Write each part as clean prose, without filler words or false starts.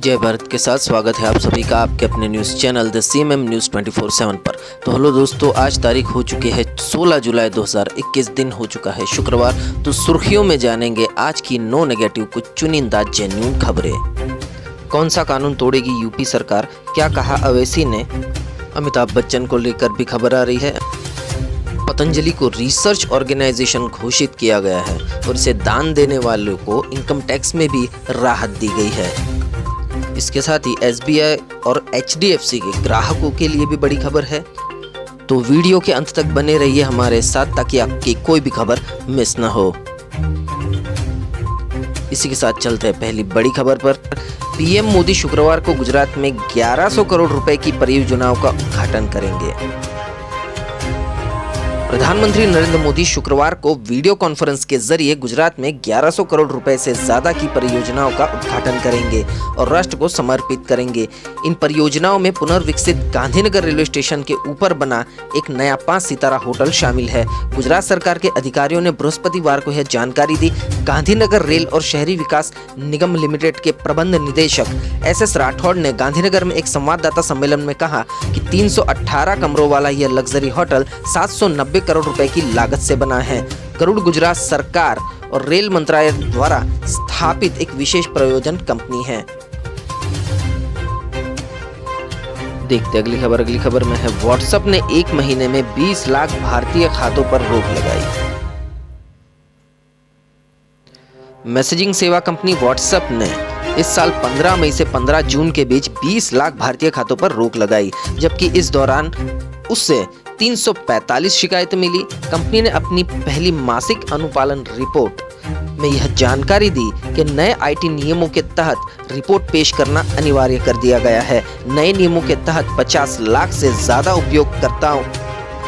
जय भारत के साथ स्वागत है आप सभी का आपके अपने news channel the CMM news 24/7 पर। तो हेलो दोस्तों, आज तारीख हो चुकी है 16 जुलाई 2021, दिन हो चुका है शुक्रवार। तो सुर्खियों में जानेंगे आज की नो नेगेटिव कुछ चुनिंदा जेन्युइन खबरें। कौन सा कानून तोड़ेगी यूपी सरकार, क्या कहा अवैसी ने। अमिताभ बच्चन को लेकर भी खबर आ रही है। पतंजलि को रिसर्च ऑर्गेनाइजेशन घोषित किया गया है और इसे दान देने वालों को इनकम टैक्स में भी राहत दी गई है। इसके साथ ही एसबीआई और एचडीएफसी के ग्राहकों के लिए भी बड़ी खबर है। तो वीडियो के अंत तक बने रहिए हमारे साथ ताकि आपकी कोई भी खबर मिस ना हो। इसी के साथ चलते हैं पहली बड़ी खबर पर। पीएम मोदी शुक्रवार को गुजरात में 1100 करोड़ रुपए की परियोजनाओं का उद्घाटन करेंगे। प्रधानमंत्री नरेंद्र मोदी शुक्रवार को वीडियो कॉन्फ्रेंस के जरिए गुजरात में 1100 करोड़ रुपए से ज्यादा की परियोजनाओं का उद्घाटन करेंगे और राष्ट्र को समर्पित करेंगे। इन परियोजनाओं में पुनर्विकसित गांधीनगर रेलवे स्टेशन के ऊपर बना एक नया 5 सितारा होटल शामिल है। गुजरात सरकार के अधिकारियों ने बृहस्पतिवार को यह जानकारी दी। गांधीनगर रेल और शहरी विकास निगम लिमिटेड के प्रबंध निदेशक एस राठौड़ ने गांधीनगर में एक संवाददाता सम्मेलन में कहा कि 318 कमरों वाला यह लग्जरी होटल 790 करोड़ रुपए की लागत से बना है। गरुड़ गुजरात सरकार और रेल मंत्रालय द्वारा स्थापित एक विशेष प्रयोजन कंपनी है। देखते अगली खबर। अगली खबर में है व्हाट्सएप ने 1 महीने में 20 लाख भारतीय खातों पर रोक लगाई। मैसेजिंग सेवा कंपनी व्हाट्सएप ने इस साल 15 मई से 15 जून के बीच 20 लाख भारतीय खातों पर रोक लगाई, जबकि इस दौरान उससे 345 शिकायतें मिली। कंपनी ने अपनी पहली मासिक अनुपालन रिपोर्ट में यह जानकारी दी कि नए आईटी नियमों के तहत रिपोर्ट पेश करना अनिवार्य कर दिया गया है। नए नियमों के तहत 50 लाख से ज्यादा उपयोगकर्ताओं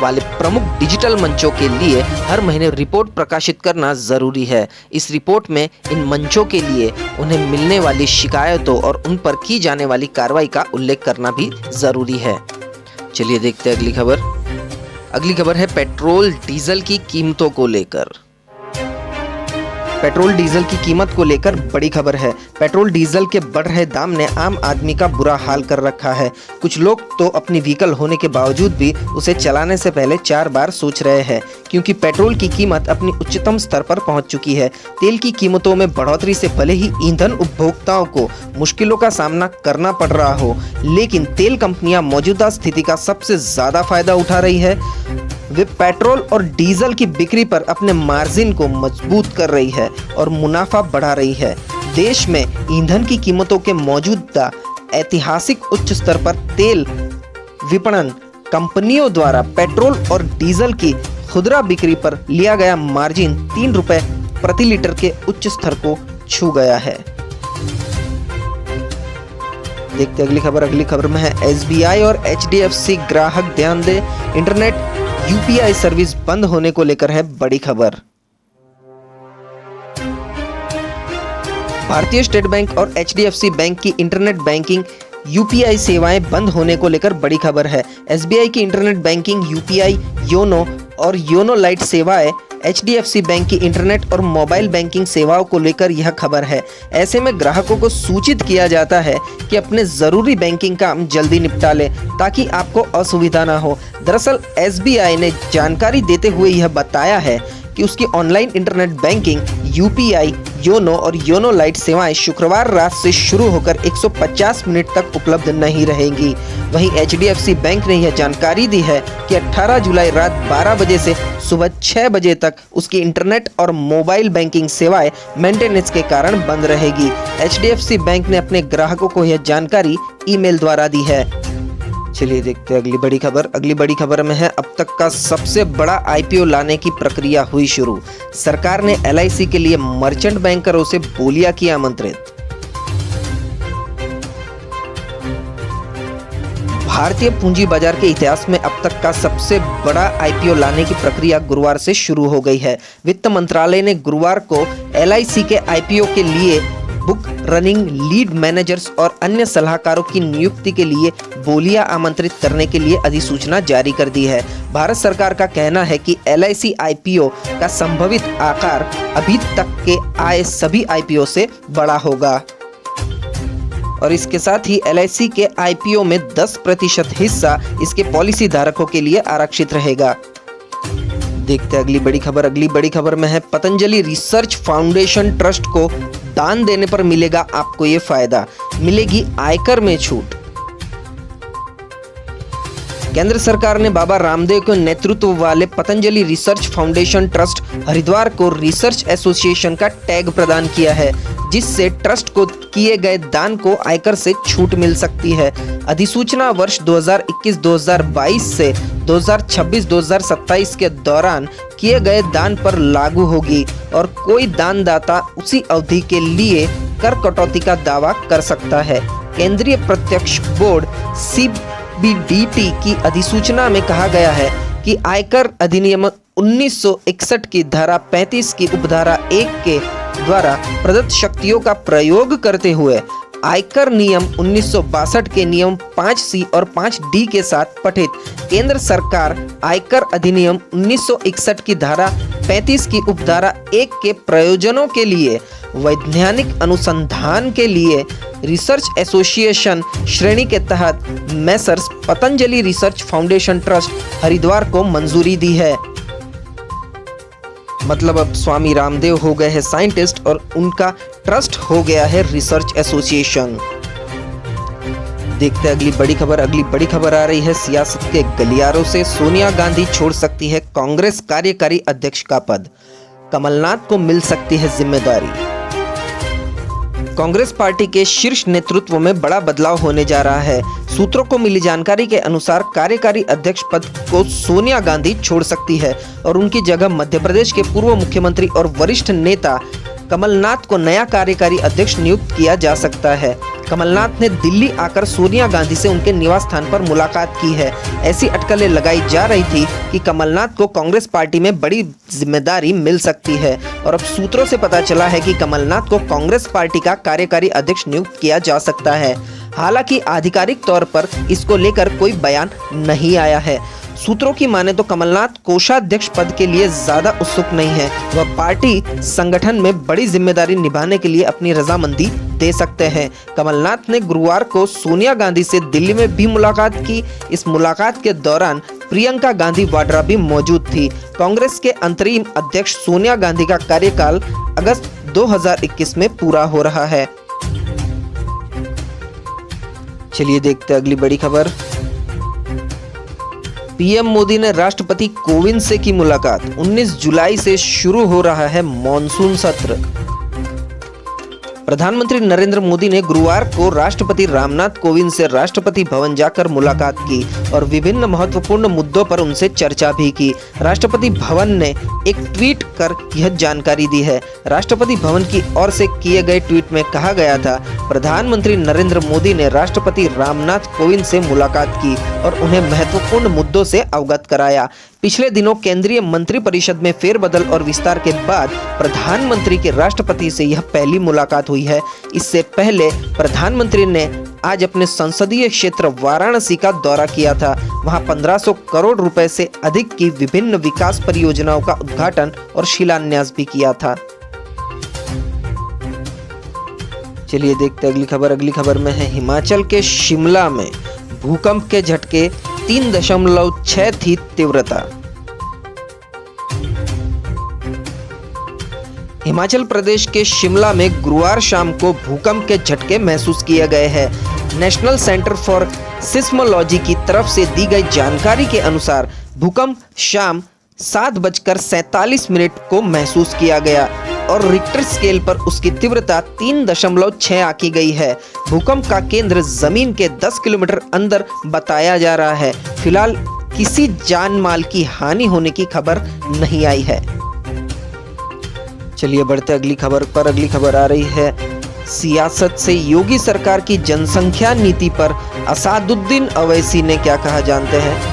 वाले प्रमुख डिजिटल मंचों के लिए हर महीने रिपोर्ट प्रकाशित करना जरूरी है। इस रिपोर्ट में इन मंचों के लिए उन्हें मिलने वाली शिकायतों और उन पर की जाने वाली कार्रवाई का उल्लेख करना भी जरूरी है। चलिए देखते हैं अगली खबर। अगली खबर है पेट्रोल डीजल की कीमतों को लेकर। पेट्रोल डीजल की कीमत को लेकर बड़ी खबर है। पेट्रोल डीजल के बढ़ रहे दाम ने आम आदमी का बुरा हाल कर रखा है। कुछ लोग तो अपनी व्हीकल होने के बावजूद भी उसे चलाने से पहले 4 बार सोच रहे हैं, क्योंकि पेट्रोल की कीमत अपनी उच्चतम स्तर पर पहुंच चुकी है। तेल की कीमतों में बढ़ोतरी से भले ही ईंधन उपभोक्ताओं को मुश्किलों का सामना करना पड़ रहा हो, लेकिन तेल कंपनियां मौजूदा स्थिति का सबसे ज्यादा फायदा उठा रही है। वे पेट्रोल और डीजल की बिक्री पर अपने मार्जिन को मजबूत कर रही है और मुनाफा बढ़ा रही है। देश में ईंधन की कीमतों के मौजूदा ऐतिहासिक उच्च स्तर पर तेल विपणन कंपनियों द्वारा पेट्रोल और डीजल की खुदरा बिक्री पर लिया गया मार्जिन 3 रुपए प्रति लीटर के उच्च स्तर को छू गया है। देखते अगली खबर। अगली खबर में है एसबीआई और एचडीएफसी ग्राहक ध्यान दे, इंटरनेट यूपीआई सर्विस बंद होने को लेकर है बड़ी खबर। भारतीय स्टेट बैंक और एचडीएफसी बैंक की इंटरनेट बैंकिंग यूपीआई सेवाएं बंद होने को लेकर बड़ी खबर है। एसबीआई की इंटरनेट बैंकिंग यूपीआई, योनो और योनो लाइट सेवाएं, एचडीएफसी बैंक की इंटरनेट और मोबाइल बैंकिंग सेवाओं को लेकर यह खबर है। ऐसे में ग्राहकों को सूचित किया जाता है कि अपने जरूरी बैंकिंग काम जल्दी निपटा लें ताकि आपको असुविधा ना हो। दरअसल एसबीआई ने जानकारी देते हुए यह बताया है कि उसकी online internet banking UPI, YONO और योनो लाइट सेवाएं शुक्रवार रात से शुरू होकर 150 मिनट तक उपलब्ध नहीं रहेंगी। वहीं एचडीएफसी बैंक ने यह जानकारी दी है कि 18 जुलाई रात 12 बजे से सुबह 6 बजे तक उसकी इंटरनेट और मोबाइल बैंकिंग सेवाएं मेंटेनेंस के कारण बंद रहेगी। एचडीएफसी बैंक ने अपने ग्राहकों को यह जानकारी ईमेल द्वारा दी है। चलिए देखते हैं अगली बड़ी खबर। अगली बड़ी खबर में है अब तक का सबसे बड़ा आईपीओ लाने की प्रक्रिया हुई शुरू। सरकार ने एलआईसी के लिए मर्चेंट बैंकरों से बोलियां की आमंत्रित। भारतीय पूंजी बाजार के इतिहास में अब तक का सबसे बड़ा आईपीओ लाने की प्रक्रिया गुरुवार से शुरू हो गई है। वित्त मंत्रालय ने गुरुवार को एलआईसी के आईपीओ के लिए बुक रनिंग लीड मैनेजर्स और अन्य सलाहकारों की नियुक्ति के लिए बोलियां आमंत्रित करने के लिए अधिसूचना जारी कर दी है। भारत सरकार का कहना है कि एलआईसी आईपीओ का संभवित आकार अभी तक के आए सभी आईपीओ से बड़ा होगा। और इसके साथ ही LIC के IPO में 10% हिस्सा इसके पॉलिसी धारकों के लिए आरक्षित रहेगा। देखते हैं अगली बड़ी खबर। अगली बड़ी खबर में है पतंजलि रिसर्च फाउंडेशन ट्रस्ट को दान देने पर मिलेगा आपको ये फायदा, मिलेगी आयकर में छूट। केंद्र सरकार ने बाबा रामदेव के नेतृत्व वाले Patanjali research foundation trust Haridwar को रिसर्च एसोसिएशन का टैग प्रदान किया है, जिससे ट्रस्ट को किए गए दान को आयकर से छूट मिल सकती है। अधिसूचना वर्ष 2021-2022 से 2026-2027 के दौरान किए गए दान पर लागू होगी और कोई दानदाता उसी अवधि के लिए कर कटौती का दावा कर सकता है। केंद्रीय प्रत्यक्ष बोर्ड CBDT की अधिसूचना में कहा गया है कि आयकर अधिनियम 1961 की धारा 35 की उपधारा 1 के द्वारा प्रदत्त शक्तियों का प्रयोग करते हुए आयकर नियम 1962 के नियम 5C और 5D के साथ पठित केंद्र सरकार आयकर अधिनियम 1961 की धारा 35 की उपधारा 1 के प्रयोजनों के लिए वैज्ञानिक अनुसंधान के लिए रिसर्च एसोसिएशन श्रेणी के तहत Messrs Patanjali research foundation trust Haridwar को मंजूरी दी है। मतलब अब स्वामी रामदेव हो गए हैं साइंटिस्ट और उनका ट्रस्ट हो गया है रिसर्च एसोसिएशन। देखते हैं अगली बड़ी खबर। अगली बड़ी खबर आ रही है सियासत के गलियारों से। सोनिया गांधी छोड़ सकती है कांग्रेस कार्यकारी अध्यक्ष का पद, कमलनाथ को मिल सकती है जिम्मेदारी। कांग्रेस पार्टी के शीर्ष नेतृत्व में बड़ा बदलाव होने जा रहा है। सूत्रों को मिली जानकारी के अनुसार कार्यकारी अध्यक्ष पद को सोनिया गांधी छोड़ सकती है और उनकी जगह मध्य प्रदेश के पूर्व मुख्यमंत्री और वरिष्ठ नेता कमलनाथ को नया कार्यकारी अध्यक्ष नियुक्त किया जा सकता है। कमलनाथ ने दिल्ली आकर सोनिया गांधी से उनके निवास स्थान पर मुलाकात की है। ऐसी अटकलें लगाई जा रही थी कि कमलनाथ को कांग्रेस पार्टी में बड़ी जिम्मेदारी मिल सकती है और अब सूत्रों से पता चला है कि कमलनाथ को कांग्रेस पार्टी का कार्यकारी अध्यक्ष नियुक्त किया जा सकता है। हालांकि आधिकारिक तौर पर इसको लेकर कोई बयान नहीं आया है। सूत्रों की माने तो कमलनाथ कोषाध्यक्ष पद के लिए ज्यादा उत्सुक नहीं है। वह पार्टी संगठन में बड़ी जिम्मेदारी निभाने के लिए अपनी रजामंदी दे सकते हैं। कमलनाथ ने गुरुवार को सोनिया गांधी से दिल्ली में भी मुलाकात की। इस मुलाकात के दौरान प्रियंका गांधी वाड्रा भी मौजूद थी। कांग्रेस के अंतरिम अध्यक्ष सोनिया गांधी का कार्यकाल अगस्त 2021 में पूरा हो रहा है। चलिए देखते हैं अगली बड़ी खबर। पीएम मोदी ने राष्ट्रपति कोविंद से की मुलाकात। 19 जुलाई से शुरू हो रहा है मॉनसून सत्र। प्रधानमंत्री नरेंद्र मोदी ने गुरुवार को राष्ट्रपति रामनाथ कोविंद से राष्ट्रपति भवन जाकर मुलाकात की और विभिन्न महत्वपूर्ण मुद्दों पर उनसे चर्चा भी की। राष्ट्रपति भवन ने एक ट्वीट कर यह जानकारी दी है। राष्ट्रपति भवन की ओर से किए गए ट्वीट में कहा गया था, प्रधानमंत्री नरेंद्र मोदी ने राष्ट्रपति रामनाथ कोविंद से मुलाकात की और उन्हें महत्वपूर्ण मुद्दों से अवगत कराया। पिछले दिनों केंद्रीय मंत्रिपरिषद में फेरबदल और विस्तार के बाद प्रधानमंत्री के राष्ट्रपति से यह पहली मुलाकात हुई है। इससे पहले प्रधानमंत्री ने आज अपने संसदीय क्षेत्र वाराणसी का दौरा किया था। वहां 1500 करोड़ रुपए से अधिक की विभिन्न विकास परियोजनाओं का उद्घाटन और शिलान्यास भी किया था। चलिए देखते अगली खबर। अगली खबर में है हिमाचल के शिमला में भूकंप के झटके 3.6 थी तीव्रता। हिमाचल प्रदेश के शिमला में गुरुवार शाम को भूकंप के झटके महसूस किए गए हैं। नेशनल सेंटर फॉर सिस्मोलॉजी की तरफ से दी गई जानकारी के अनुसार भूकंप शाम 7:47 को महसूस किया गया और रिक्टर स्केल पर उसकी तीव्रता 3.6 आंकी गई है। भूकंप का केंद्र जमीन के 10 किलोमीटर अंदर बताया जा रहा है। फिलहाल किसी जान माल की हानि होने की खबर नहीं आई है। चलिए बढ़ते अगली खबर पर। अगली खबर आ रही है सियासत से। योगी सरकार की जनसंख्या नीति पर असदुद्दीन ओवैसी ने क्या कहा, जानते हैं।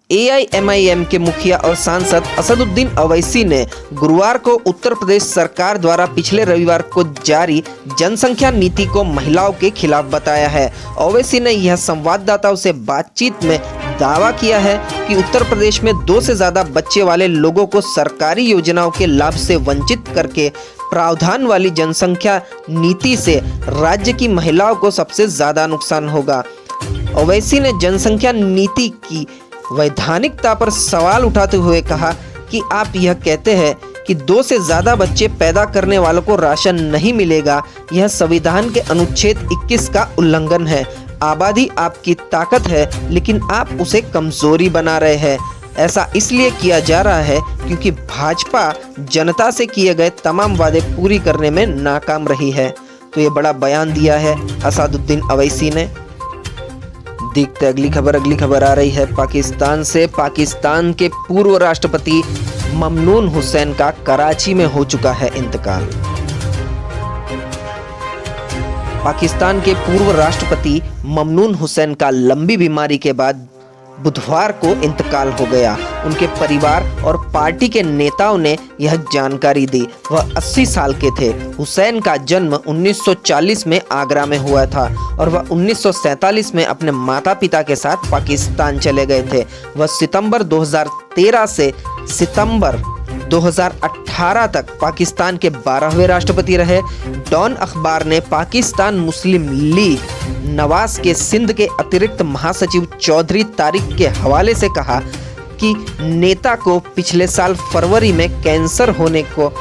AIMIM के मुखिया और सांसद असदुद्दीन ओवैसी ने गुरुवार को उत्तर प्रदेश सरकार द्वारा पिछले रविवार को जारी जनसंख्या नीति को महिलाओं के खिलाफ बताया है। ओवैसी ने यह संवाददाताओं से बातचीत में दावा किया है कि उत्तर प्रदेश में 2 से ज्यादा बच्चे वाले लोगों को सरकारी योजनाओं के लाभ से वंचित करके प्रावधान वाली जनसंख्या नीति से राज्य की महिलाओं को सबसे ज्यादा नुकसान होगा। ओवैसी ने जनसंख्या नीति की वैधानिकता पर सवाल उठाते हुए कहा कि आप यह कहते हैं कि 2 से ज्यादा बच्चे पैदा करने वालों को राशन नहीं मिलेगा, यह संविधान के अनुच्छेद 21 का उल्लंघन है। आबादी आपकी ताकत है, लेकिन आप उसे कमजोरी बना रहे हैं। ऐसा इसलिए किया जा रहा है क्योंकि भाजपा जनता से किए गए तमाम वादे पूरी करने में नाकाम रही है। तो ये बड़ा बयान दिया है असदुद्दीन ओवैसी ने। देखते अगली खबर आ रही है पाकिस्तान से। पाकिस्तान के पूर्व राष्ट्रपति ममनून हुसैन का कराची में हो चुका है इंतकाल। पाकिस्तान के पूर्व राष्ट्रपति ममनून हुसैन का लंबी बीमारी के बाद बुधवार को इंतकाल हो गया। उनके परिवार और पार्टी के नेताओं ने यह जानकारी दी। वह 80 साल के थे। हुसैन का जन्म 1940 में आगरा में हुआ था और वह 1947 में अपने माता पिता के साथ पाकिस्तान चले गए थे। वह सितंबर 2013 से सितंबर 2018 तक पाकिस्तान के 12वें राष्ट्रपति रहे। डॉन अखबार ने पाकिस्तान मुस्लिम लीग नवाज के सिंध के अतिरिक्त महासचिव चौधरी तारिक के हवाले से कहा कि नेता को पिछले साल फरवरी में कैंसर होने को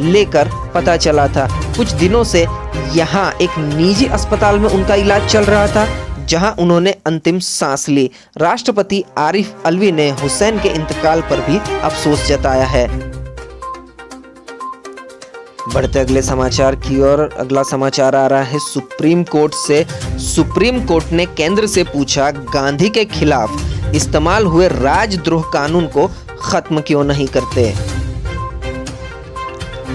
लेकर पता चला था। कुछ दिनों से यहाँ एक निजी अस्पताल में उनका इलाज चल रहा था, जहां उन्होंने अंतिम सांस ली। राष्ट्रपति आरिफ अलवी ने हुसैन के इंतकाल पर भी अफसोस जताया है। बढ़ते अगले समाचार की ओर। अगला समाचार आ रहा है सुप्रीम कोर्ट से। सुप्रीम कोर्ट ने केंद्र से पूछा, गांधी के खिलाफ इस्तेमाल हुए राजद्रोह कानून को खत्म क्यों नहीं करते।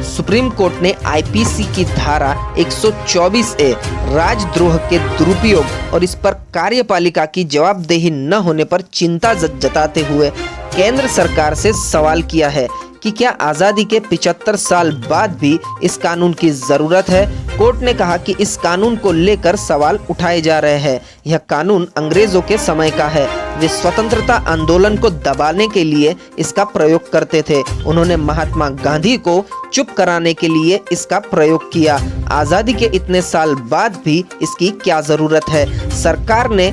सुप्रीम कोर्ट ने आईपीसी की धारा 124A राजद्रोह के दुरुपयोग और इस पर कार्यपालिका की जवाबदेही न होने पर चिंता जताते हुए केंद्र सरकार से सवाल किया है कि क्या आज़ादी के 75 साल बाद भी इस कानून की ज़रूरत है। कोर्ट ने कहा कि इस कानून को लेकर सवाल उठाए जा रहे हैं। यह कानून अंग्रेजों के समय का है। वे स्वतंत्रता आंदोलन को दबाने के लिए इसका प्रयोग करते थे। उन्होंने महात्मा गांधी को चुप कराने के लिए इसका प्रयोग किया। आज़ादी के इतने साल बाद भी इसकी क्या ज़रूरत है। सरकार ने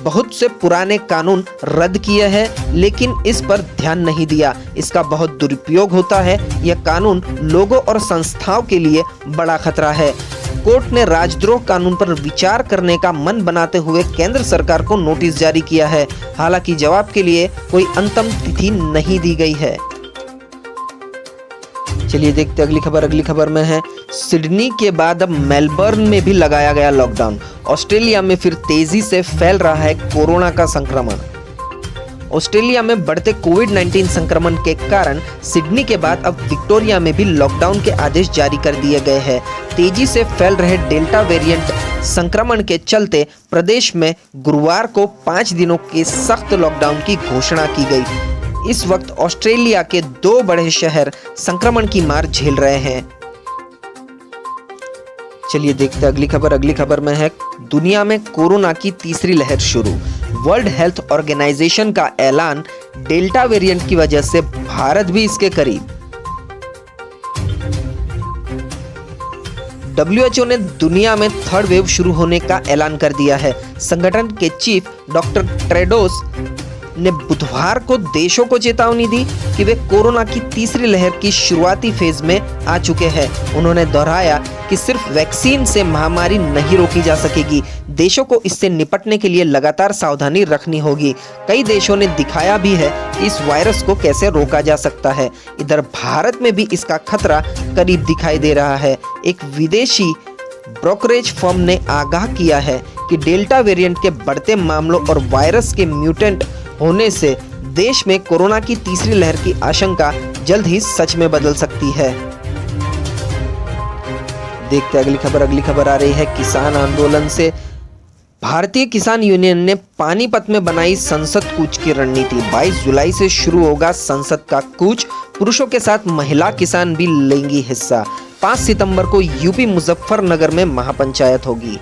बहुत से पुराने कानून रद्द किए हैं, लेकिन इस पर ध्यान नहीं दिया। इसका बहुत दुरुपयोग होता है। यह कानून लोगों और संस्थाओं के लिए बड़ा खतरा है। कोर्ट ने राजद्रोह कानून पर विचार करने का मन बनाते हुए केंद्र सरकार को नोटिस जारी किया है। हालांकि जवाब के लिए कोई अंतिम तिथि नहीं दी गई है। चलिए देखते अगली खबर में है। सिडनी के बाद अब मेलबर्न में भी लगाया गया लॉकडाउन। ऑस्ट्रेलिया में फिर तेजी से फैल रहा है कोरोना का संक्रमण। ऑस्ट्रेलिया में बढ़ते कोविड-19 संक्रमण के कारण सिडनी के बाद अब विक्टोरिया में भी लॉकडाउन के आदेश जारी कर दिए गए हैं। तेजी से फैल रहे डेल्टा वेरिएंट संक्रमण के चलते प्रदेश में गुरुवार को 5 दिनों के सख्त लॉकडाउन की घोषणा की गई। इस वक्त ऑस्ट्रेलिया के 2 बड़े शहर संक्रमण की मार झेल रहे हैं। चलिए देखते अगली खबर में है। दुनिया में कोरोना की तीसरी लहर शुरू। वर्ल्ड हेल्थ ऑर्गेनाइजेशन का ऐलान, डेल्टा वेरिएंट की वजह से भारत भी इसके करीब। WHO ने दुनिया में थर्ड वेव शुरू होने का ऐलान कर दिया है। संगठन के चीफ डॉक्टर टेड्रोस ने बुधवार को देशों को चेतावनी दी कि वे कोरोना की तीसरी लहर की शुरुआती फेज में आ चुके हैं। उन्होंने दोहराया कि सिर्फ वैक्सीन से महामारी नहीं रोकी जा सकेगी। देशों को इससे निपटने के लिए लगातार सावधानी रखनी होगी। कई देशों ने दिखाया भी है कि इस वायरस को कैसे रोका जा सकता है। इधर भारत में भी इसका खतरा करीब दिखाई दे रहा है। एक विदेशी ब्रोकरेज फर्म ने आगाह किया है कि डेल्टा वेरिएंट के बढ़ते मामलों और वायरस के म्यूटेंट होने से देश में कोरोना की तीसरी लहर की आशंका जल्द ही सच में बदल सकती है। देखते अगली खबर आ रही है किसान आंदोलन से। भारतीय किसान यूनियन ने पानीपत में बनाई संसद कूच की रणनीति। 22 जुलाई से शुरू होगा संसद का कूच। पुरुषों के साथ महिला किसान भी लेंगी हिस्सा। 5 सितंबर को यूपी मुजफ्फरनगर में महापंचायत होगी।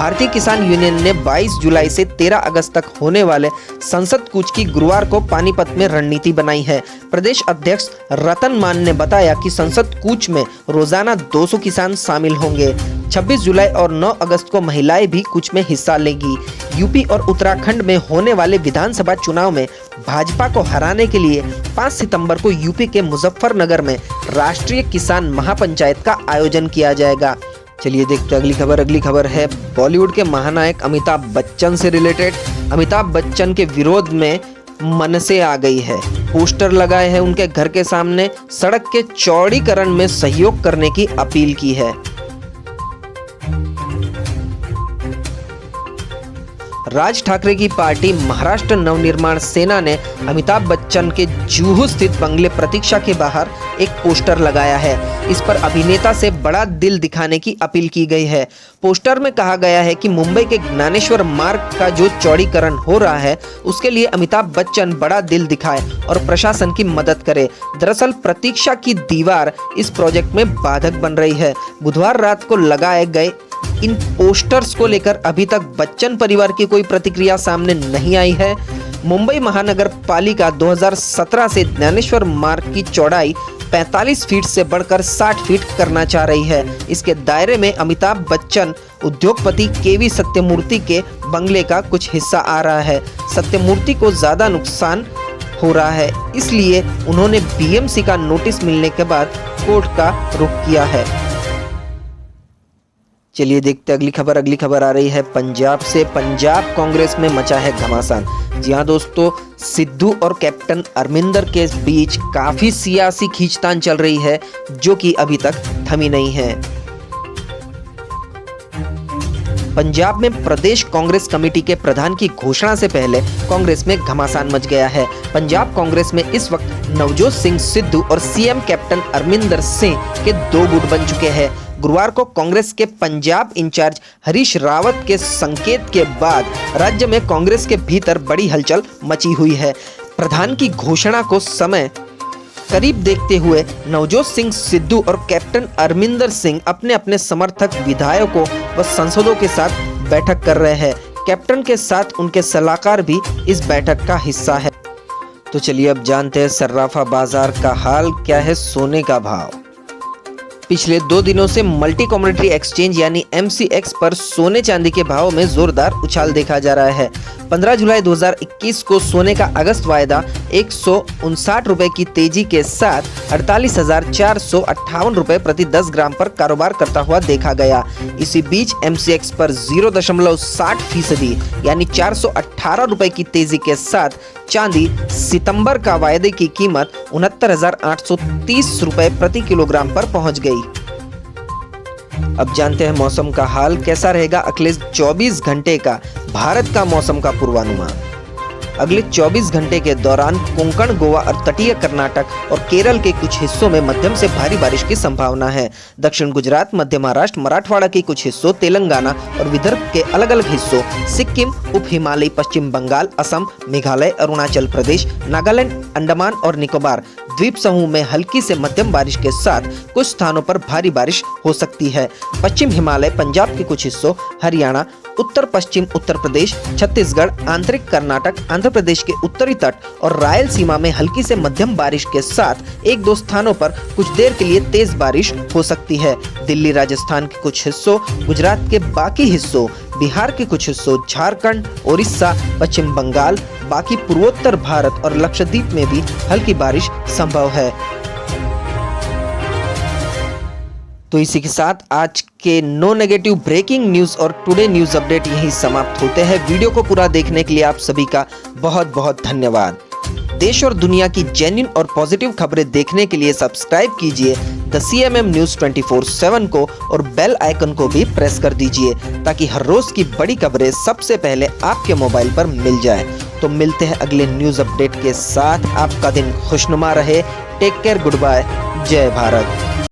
भारतीय किसान यूनियन ने 22 जुलाई से 13 अगस्त तक होने वाले संसद कूच की गुरुवार को पानीपत में रणनीति बनाई है। प्रदेश अध्यक्ष रतन मान ने बताया कि संसद कूच में रोजाना 200 किसान शामिल होंगे। 26 जुलाई और 9 अगस्त को महिलाएं भी कूच में हिस्सा लेंगी। यूपी और उत्तराखंड में होने वाले विधानसभा चुनाव में भाजपा को हराने के लिए 5 सितंबर को यूपी के मुजफ्फरनगर में राष्ट्रीय किसान महापंचायत का आयोजन किया जाएगा। चलिए देखते हैं अगली खबर। अगली खबर है बॉलीवुड के महानायक अमिताभ बच्चन से रिलेटेड। अमिताभ बच्चन के विरोध में मनसे आ गई है। पोस्टर लगाए हैं उनके घर के सामने, सड़क के चौड़ीकरण में सहयोग करने की अपील की है। राज ठाकरे की पार्टी महाराष्ट्र नवनिर्माण सेना ने अमिताभ बच्चन के जुहू स्थित बंगले प्रतीक्षा के बाहर एक पोस्टर लगाया है। इस पर अभिनेता से बड़ा दिल दिखाने की अपील की गई है। पोस्टर में कहा गया है कि मुंबई के ज्ञानेश्वर मार्ग का जो चौड़ीकरण हो रहा है उसके लिए अमिताभ बच्चन बड़ा दिल दिखाए और प्रशासन की मदद करे। दरअसल प्रतीक्षा की दीवार इस प्रोजेक्ट में बाधक बन रही है। बुधवार रात को लगाए गए इन पोस्टर्स को लेकर अभी तक बच्चन परिवार की कोई प्रतिक्रिया सामने नहीं आई है। मुंबई महानगर पालिका 2017 से ज्ञानेश्वर मार्ग की चौड़ाई 45 फीट से बढ़कर 60 फीट करना चाह रही है। इसके दायरे में अमिताभ बच्चन उद्योगपति केवी सत्यमूर्ति के बंगले का कुछ हिस्सा आ रहा है। सत्यमूर्ति को ज्यादा नुकसान हो रहा है, इसलिए उन्होंने बीएमसी का नोटिस मिलने के बाद कोर्ट का रुख किया है। चलिए देखते अगली खबर। अगली खबर आ रही है पंजाब से। पंजाब कांग्रेस में मचा है घमासान। जी हाँ दोस्तों, सिद्धू और कैप्टन अमरिंदर के बीच काफी सियासी खींचतान चल रही है जो कि अभी तक थमी नहीं है। पंजाब में प्रदेश कांग्रेस कमेटी के प्रधान की घोषणा से पहले कांग्रेस में घमासान मच गया है। पंजाब कांग्रेस में इस वक्त नवजोत सिंह सिद्धू और सीएम कैप्टन अमरिंदर सिंह के 2 गुट बन चुके हैं। गुरुवार को कांग्रेस के पंजाब इंचार्ज हरीश रावत के संकेत के बाद राज्य में कांग्रेस के भीतर बड़ी हलचल मची हुई है। प्रधान की घोषणा को समय करीब देखते हुए नवजोत सिंह सिद्धू और कैप्टन अमरिंदर सिंह अपने अपने समर्थक विधायकों व सांसदों के साथ बैठक कर रहे हैं। कैप्टन के साथ उनके सलाहकार भी इस बैठक का हिस्सा है। तो चलिए अब जानते हैं सर्राफा बाजार का हाल क्या है। सोने का भाव पिछले 2 दिनों से मल्टी कमोडिटी एक्सचेंज यानी MCX पर सोने चांदी के भाव में जोरदार उछाल देखा जा रहा है। 15 जुलाई 2021 को सोने का अगस्त वायदा 159 रुपए की तेजी के साथ 48,458 रुपए प्रति 10 ग्राम पर कारोबार करता हुआ देखा गया। इसी बीच MCX पर 0.60% यानी 418 रुपए की तेजी के साथ चांदी सितंबर का वायदे की कीमत 69,830 रुपए प्रति किलोग्राम पर पहुंच गई। अब जानते हैं मौसम का हाल कैसा रहेगा। अगले 24 घंटे का भारत का मौसम का पूर्वानुमान। अगले 24 घंटे के दौरान कोंकण, गोवा और तटीय कर्नाटक और केरल के कुछ हिस्सों में मध्यम से भारी बारिश की संभावना है। दक्षिण गुजरात, मध्य महाराष्ट्र, मराठवाड़ा के कुछ हिस्सों, तेलंगाना और विदर्भ के अलग अलग हिस्सों, सिक्किम, उप हिमालयी पश्चिम बंगाल, असम, मेघालय, अरुणाचल प्रदेश, नागालैंड, अंडमान और निकोबार द्वीप समूह में हल्की से मध्यम बारिश के साथ कुछ स्थानों पर भारी बारिश हो सकती है। पश्चिम हिमालय, पंजाब के कुछ हिस्सों, हरियाणा, उत्तर पश्चिम उत्तर प्रदेश, छत्तीसगढ़, आंतरिक कर्नाटक, आंध्र प्रदेश के उत्तरी तट और रायलसीमा में हल्की से मध्यम बारिश के साथ 1-2 स्थानों पर कुछ देर के लिए तेज बारिश हो सकती है। दिल्ली, राजस्थान के कुछ हिस्सों, गुजरात के बाकी हिस्सों, बिहार के कुछ हिस्सों, झारखंड, ओडिशा, पश्चिम बंगाल, बाकी पूर्वोत्तर भारत और लक्षद्वीप में भी हल्की बारिश संभव है। तो इसी के साथ आज के नो नेगेटिव ब्रेकिंग न्यूज और टुडे न्यूज अपडेट यहीं समाप्त होते हैं। वीडियो को पूरा देखने के लिए आप सभी का बहुत बहुत धन्यवाद। देश और दुनिया की जेन्युइन और पॉजिटिव खबरें देखने के लिए सब्सक्राइब कीजिए द CMM न्यूज 24/7 को और बेल आइकन को भी प्रेस कर दीजिए ताकि हर रोज की बड़ी खबरें सबसे पहले आपके मोबाइल पर मिल जाए। तो मिलते हैं अगले न्यूज अपडेट के साथ। आपका दिन खुशनुमा रहे। टेक केयर, गुड बाय, जय भारत।